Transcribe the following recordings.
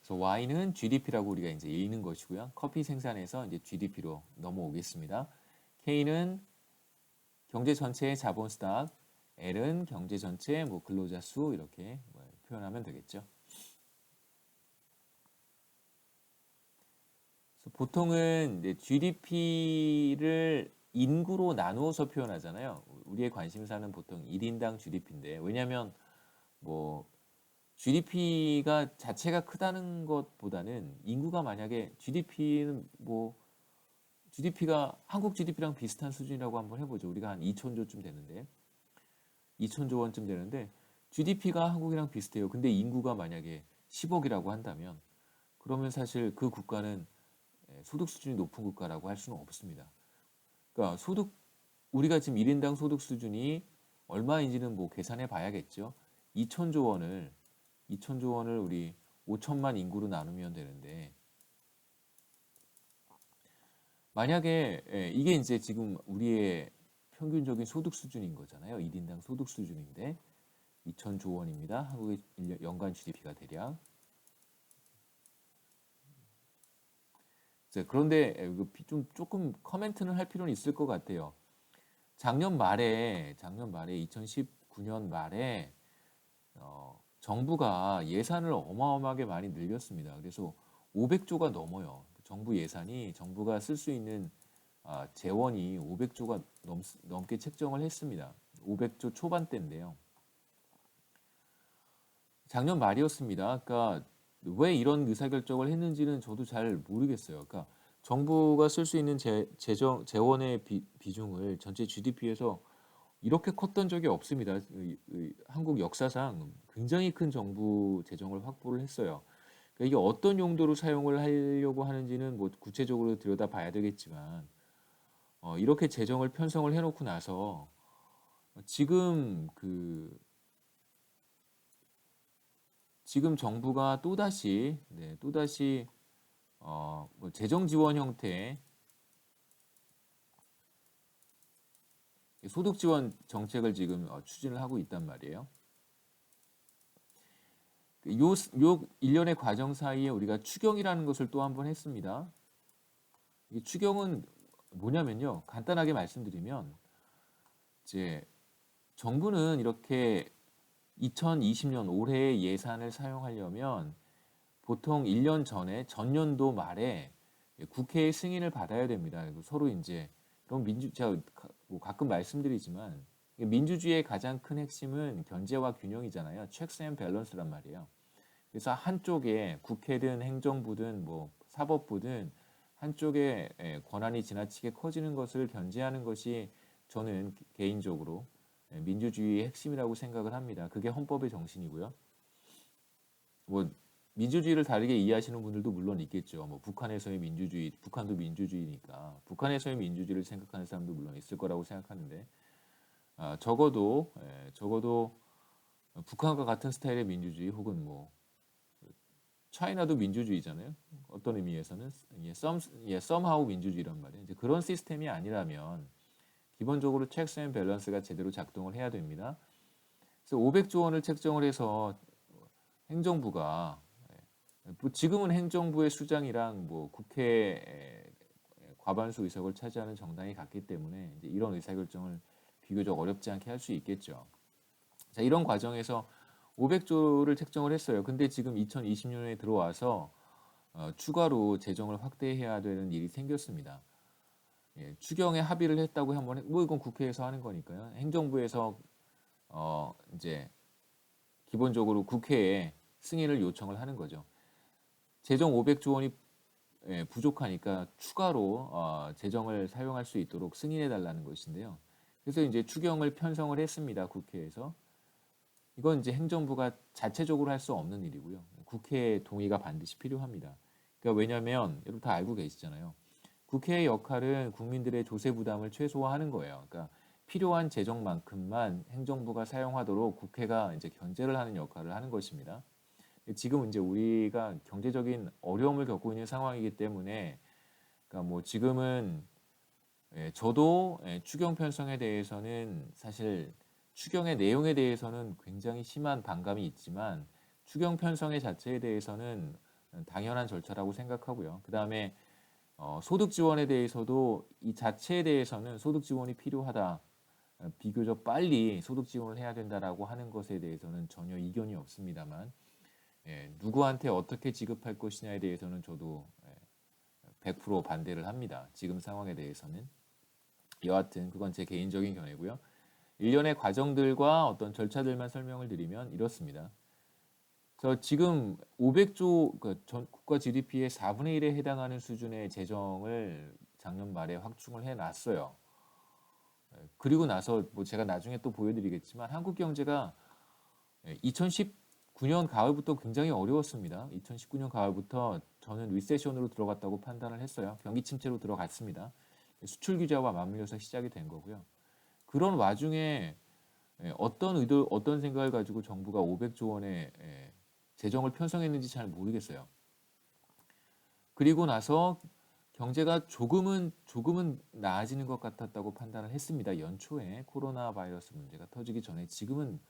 그래서 Y는 GDP라고 우리가 이제 읽는 것이고요. 커피 생산에서 이제 GDP로 넘어오겠습니다. K는 경제 전체의 자본 스탁, L은 경제 전체의 뭐 근로자 수 이렇게 표현하면 되겠죠. 그래서 보통은 이제 GDP를 인구로 나누어서 표현하잖아요. 우리의 관심사는 보통 1인당 GDP인데 왜냐하면 뭐 GDP가 자체가 크다는 것보다는 인구가 만약에 GDP는 뭐 GDP가 한국 GDP랑 비슷한 수준이라고 한번 해보죠. 우리가 한 2천조쯤 되는데 2천조 원쯤 되는데 GDP가 한국이랑 비슷해요. 근데 인구가 만약에 10억이라고 한다면 그러면 사실 그 국가는 소득 수준이 높은 국가라고 할 수는 없습니다. 그러니까 우리가 지금 1인당 소득 수준이 얼마인지는 뭐 계산해 봐야겠죠. 2천조 원을 우리 5천만 인구로 나누면 되는데 만약에 이게 이제 지금 우리의 평균적인 소득 수준인 거잖아요. 1인당 소득 수준인데 2천조 원입니다. 한국의 연간 GDP가 대략. 그런데 조금 커멘트는 할 필요는 있을 것 같아요. 작년 말에 2019년 말에 정부가 예산을 어마어마하게 많이 늘렸습니다. 그래서 500조가 넘어요. 정부가 쓸 수 있는 재원이 500조가 넘게 책정을 했습니다. 500조 초반대인데요. 작년 말이었습니다. 그러니까 왜 이런 의사결정을 했는지는 저도 잘 모르겠어요. 그러니까 정부가 쓸 수 있는 재원의 비중을 전체 GDP에서 이렇게 컸던 적이 없습니다. 한국 역사상 굉장히 큰 정부 재정을 확보를 했어요. 그러니까 이게 어떤 용도로 사용을 하려고 하는지는 뭐 구체적으로 들여다봐야 되겠지만 이렇게 재정을 편성을 해놓고 나서 지금 지금 정부가 또다시 뭐 재정 지원 형태의 소득 지원 정책을 지금 추진을 하고 있단 말이에요. 요 일련의 과정 사이에 우리가 추경이라는 것을 또 한 번 했습니다. 이 추경은 뭐냐면요. 간단하게 말씀드리면 이제 정부는 이렇게 2020년 올해의 예산을 사용하려면 보통 1년 전에 전년도 말에 국회의 승인을 받아야 됩니다. 서로 이제 그럼 제가 뭐 가끔 말씀드리지만 민주주의의 가장 큰 핵심은 견제와 균형이잖아요. checks and balance란 말이에요. 그래서 한쪽에 국회든 행정부든 뭐 사법부든 한쪽에 권한이 지나치게 커지는 것을 견제하는 것이 저는 개인적으로 민주주의의 핵심이라고 생각을 합니다. 그게 헌법의 정신이고요. 뭐 민주주의를 다르게 이해하시는 분들도 물론 있겠죠. 뭐 북한에서의 민주주의, 북한도 민주주의니까 북한에서의 민주주의를 생각하는 사람도 물론 있을 거라고 생각하는데 적어도 북한과 같은 스타일의 민주주의 혹은 뭐 차이나도 민주주의잖아요. 어떤 의미에서는 somehow 민주주의란 말이에요. 이제 그런 시스템이 아니라면 기본적으로 checks and balance가 제대로 작동을 해야 됩니다. 그래서 500조 원을 책정을 해서 행정부가 지금은 행정부의 수장이랑 뭐 국회 과반수 의석을 차지하는 정당이 같기 때문에 이제 이런 의사결정을 비교적 어렵지 않게 할 수 있겠죠. 자, 이런 과정에서 500조를 책정을 했어요. 근데 지금 2020년에 들어와서 추가로 재정을 확대해야 되는 일이 생겼습니다. 추경에 합의를 했다고 한번 뭐 이건 국회에서 하는 거니까요. 행정부에서 이제 기본적으로 국회에 승인을 요청을 하는 거죠. 재정 500조 원이 부족하니까 추가로 재정을 사용할 수 있도록 승인해 달라는 것인데요. 그래서 이제 추경을 편성을 했습니다. 국회에서. 이건 이제 행정부가 자체적으로 할 수 없는 일이고요. 국회의 동의가 반드시 필요합니다. 그러니까 왜냐하면 여러분 다 알고 계시잖아요. 국회의 역할은 국민들의 조세 부담을 최소화하는 거예요. 그러니까 필요한 재정만큼만 행정부가 사용하도록 국회가 이제 견제를 하는 역할을 하는 것입니다. 지금 이제 우리가 경제적인 어려움을 겪고 있는 상황이기 때문에, 그러니까 뭐 지금은 저도 추경 편성에 대해서는 사실 추경의 내용에 대해서는 굉장히 심한 반감이 있지만 추경 편성의 자체에 대해서는 당연한 절차라고 생각하고요. 그 다음에 소득 지원에 대해서도 이 자체에 대해서는 소득 지원이 필요하다. 비교적 빨리 소득 지원을 해야 된다라고 하는 것에 대해서는 전혀 이견이 없습니다만, 누구한테 어떻게 지급할 것이냐에 대해서는 저도 100% 반대를 합니다. 지금 상황에 대해서는. 여하튼 그건 제 개인적인 견해고요. 일련의 과정들과 어떤 절차들만 설명을 드리면 이렇습니다. 지금 500조 그러니까 전 국가 GDP의 4분의 1에 해당하는 수준의 재정을 작년 말에 확충을 해놨어요. 그리고 나서 뭐 제가 나중에 또 보여드리겠지만 한국 경제가 2019년 가을부터 굉장히 어려웠습니다. 2019년 가을부터 저는 리세션으로 들어갔다고 판단을 했어요. 경기 침체로 들어갔습니다. 수출 규제와 맞물려서 시작이 된 거고요. 그런 와중에 어떤 생각을 가지고 정부가 500조 원의 재정을 편성했는지 잘 모르겠어요. 그리고 나서 경제가 조금은 나아지는 것 같았다고 판단을 했습니다. 연초에 코로나 바이러스 문제가 터지기 전에. 지금은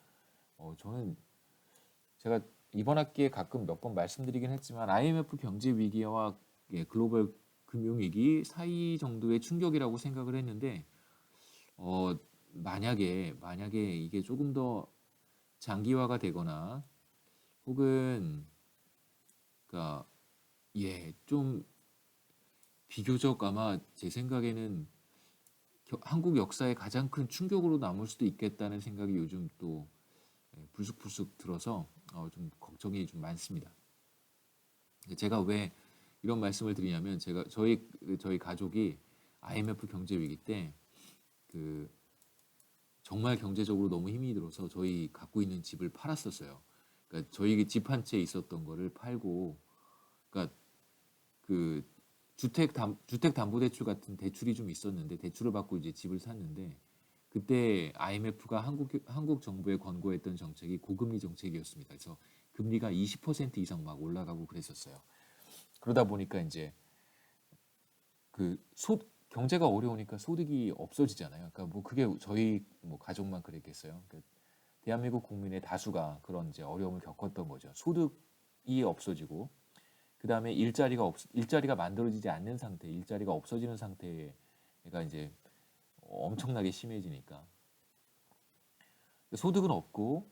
저는 제가 이번 학기에 가끔 몇 번 말씀드리긴 했지만 IMF 경제 위기와 글로벌 금융 위기 사이 정도의 충격이라고 생각을 했는데 만약에 이게 조금 더 장기화가 되거나 혹은 그러니까 좀 비교적 아마 제 생각에는 한국 역사의 가장 큰 충격으로 남을 수도 있겠다는 생각이 요즘 또 불쑥불쑥 들어서 좀 걱정이 좀 많습니다. 제가 왜 이런 말씀을 드리냐면 저희 가족이 IMF 경제 위기 때 정말 경제적으로 너무 힘이 들어서 저희 갖고 있는 집을 팔았었어요. 그러니까 저희 집 한 채 있었던 거를 팔고, 그러니까 그 주택담보대출 같은 대출이 좀 있었는데 대출을 받고 이제 집을 샀는데 그때 IMF가 한국 정부에 권고했던 정책이 고금리 정책이었습니다. 그래서 금리가 20% 이상 막 올라가고 그랬었어요. 그러다 보니까 이제 경제가 어려우니까 소득이 없어지잖아요. 그러니까 뭐 그게 저희 뭐 가족만 그랬겠어요. 그러니까 대한민국 국민의 다수가 그런 이제 어려움을 겪었던 거죠. 소득이 없어지고 그 다음에 일자리가 만들어지지 않는 상태, 일자리가 없어지는 상태가 이제 엄청나게 심해지니까 소득은 없고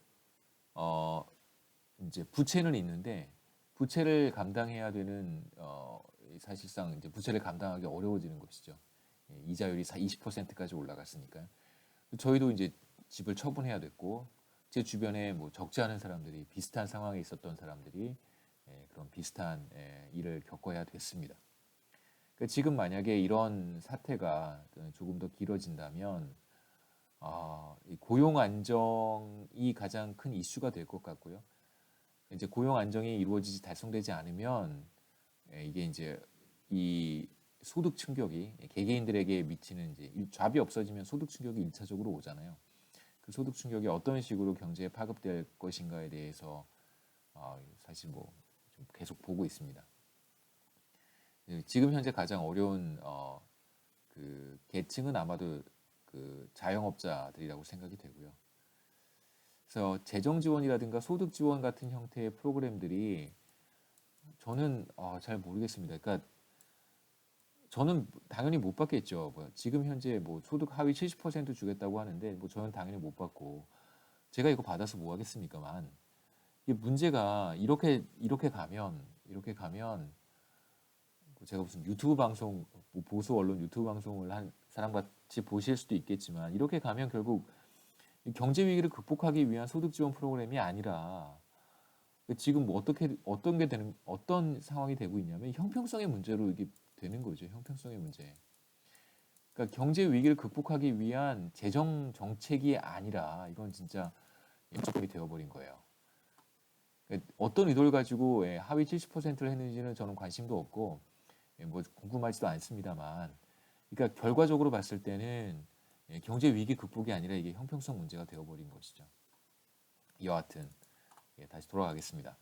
이제 부채는 있는데 부채를 감당해야 되는 사실상 이제 부채를 감당하기 어려워지는 것이죠. 이자율이 20%까지 올라갔으니까요. 저희도 이제 집을 처분해야 됐고 제 주변에 뭐 적지 않은 사람들이 비슷한 상황에 있었던 사람들이 그런 비슷한 일을 겪어야 됐습니다. 그러니까 지금 만약에 이런 사태가 조금 더 길어진다면 고용 안정이 가장 큰 이슈가 될 것 같고요. 이제 고용 안정이 이루어지지 달성되지 않으면 이게 이제 이 소득 충격이 개개인들에게 미치는 이제 잡이 없어지면 소득 충격이 1차적으로 오잖아요. 그 소득 충격이 어떤 식으로 경제에 파급될 것인가에 대해서 사실 뭐 좀 계속 보고 있습니다. 지금 현재 가장 어려운 그 계층은 아마도 그 자영업자들이라고 생각이 되고요. 그래서 재정 지원이라든가 소득 지원 같은 형태의 프로그램들이 저는 잘 모르겠습니다. 그러니까 저는 당연히 못 받겠죠. 뭐 지금 현재 뭐 소득 하위 70% 주겠다고 하는데 뭐 저는 당연히 못 받고 제가 이거 받아서 뭐 하겠습니까만 이 문제가 이렇게 가면 제가 무슨 유튜브 방송 뭐 보수 언론 유튜브 방송을 한 사람 같이 보실 수도 있겠지만 이렇게 가면 결국 경제 위기를 극복하기 위한 소득 지원 프로그램이 아니라 지금 뭐 어떤 상황이 되고 있냐면 형평성의 문제로 이게 되는 거죠. 형평성의 문제. 그러니까 경제 위기를 극복하기 위한 재정 정책이 아니라 이건 진짜 정책이 되어버린 거예요. 그러니까 어떤 의도를 가지고 하위 70%를 했는지는 저는 관심도 없고 뭐 궁금하지도 않습니다만, 그러니까 결과적으로 봤을 때는 경제 위기 극복이 아니라 이게 형평성 문제가 되어버린 것이죠. 여하튼 다시 돌아가겠습니다.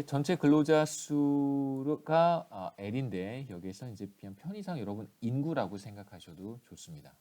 전체 근로자 수가 L인데 여기에서 이제 그냥 편의상 여러분 인구라고 생각하셔도 좋습니다.